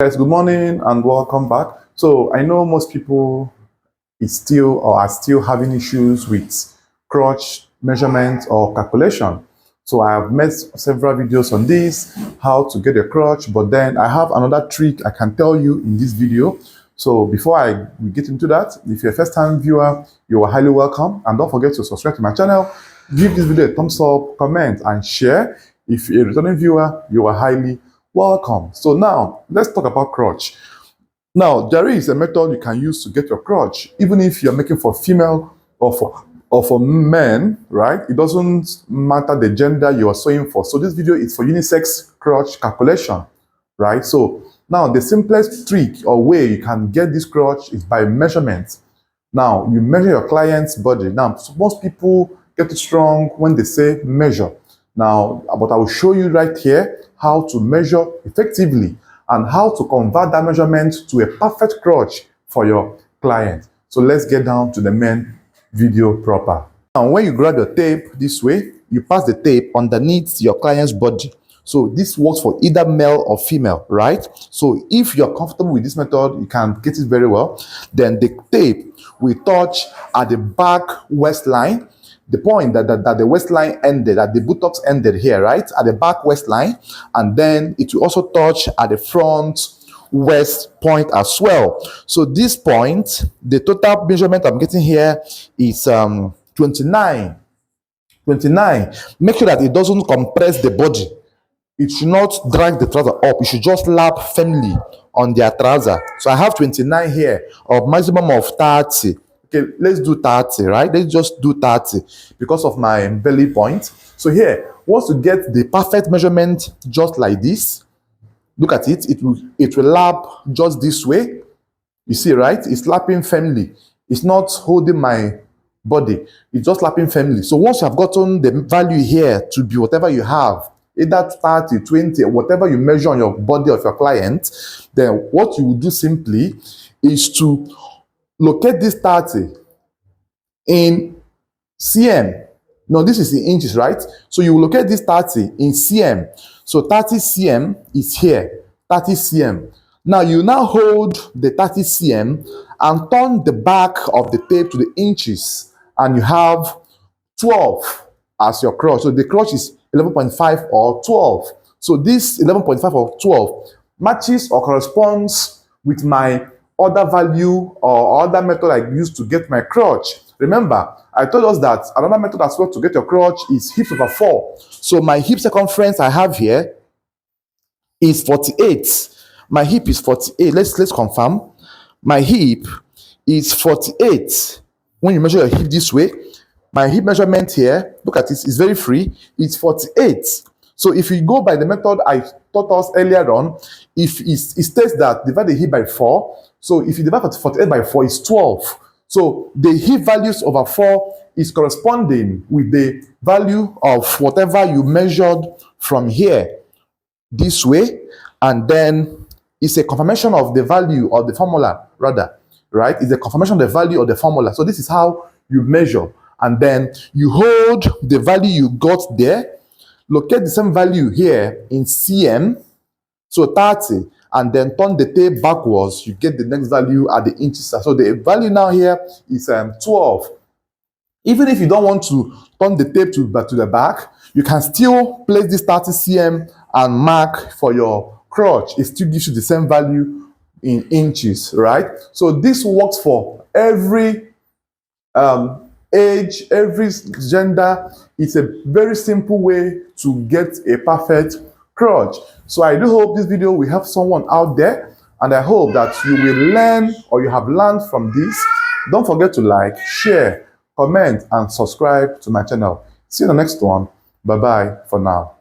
Guys, good morning and welcome back. So I know most people are still having issues with crotch measurement or calculation. So I have made several videos on this, how to get a crotch, but then I have another trick I can tell you in this video. So before we get into that, if you're a first-time viewer, you are highly welcome, and don't forget to subscribe to my channel, give this video a thumbs up, comment, and share. If you're a returning viewer, you are highly welcome. So now let's talk about crotch. Now there is a method you can use to get your crotch, even if you're making for female or for men, right? It doesn't matter the gender you are sewing for. So this video is for unisex crotch calculation, right? So now the simplest trick or way you can get this crotch is by measurement. Now you measure your client's body. Now most people get it wrong when they say measure. Now, but I will show you right here how to measure effectively and how to convert that measurement to a perfect crotch for your client. So let's get down to the main video proper. Now, when you grab your tape this way, you pass the tape underneath your client's body. So this works for either male or female, right? So if you're comfortable with this method, you can get it very well. Then the tape will touch at the back waistline, the point that the waistline ended, that the buttocks ended here, right? At the back waistline. And then it will also touch at the front waist point as well. So this point, the total measurement I'm getting here is 29. Make sure that it doesn't compress the body. It should not drag the trouser up. It should just lap firmly on their trouser. So I have 29 here, of maximum of 30. Okay, let's do 30, right? Let's just do 30 because of my belly point. So here, once you get the perfect measurement just like this, look at it. It will lap just this way. You see, right? It's lapping firmly. It's not holding my body. It's just lapping firmly. So once you have gotten the value here to be whatever you have, either 30, 20, whatever you measure on your body of your client, then what you will do simply is to locate this 30 in cm. Now this is in inches, right? So you will locate this 30 in cm. So 30 cm is here, 30 cm. Now you now hold the 30 cm and turn the back of the tape to the inches, and you have 12 as your crotch. So the crotch is 11.5 or 12. So this 11.5 or 12 matches or corresponds with my other value or other method I used to get my crotch. Remember, I told us that another method as well to get your crotch is hips over 4. So my hip circumference I have here is 48. My hip is 48. Let's confirm. My hip is 48. When you measure your hip this way, my hip measurement here, look at this, it's very free. It's 48. So if you go by the method I taught us earlier on, if it states that divide the hip by 4, so if you divide 48 by 4, it's 12. So the hip values over 4 is corresponding with the value of whatever you measured from here this way, and then it's a confirmation of the value of the formula, rather, right? It's a confirmation of the value of the formula. So this is how you measure, and then you hold the value you got there, locate the same value here in cm, so 30, and then turn the tape backwards, you get the next value at the inches. So the value now here is 12. Even if you don't want to turn the tape to the back, you can still place this 30 cm and mark for your crotch. It still gives you the same value in inches, right? So this works for every age, every gender. It's a very simple way to get a perfect crotch. So I do hope this video will help someone out there, and I hope that you will learn, or you have learned from this. Don't forget to like, share, comment, and subscribe to my channel. See you in the next one. Bye bye for now.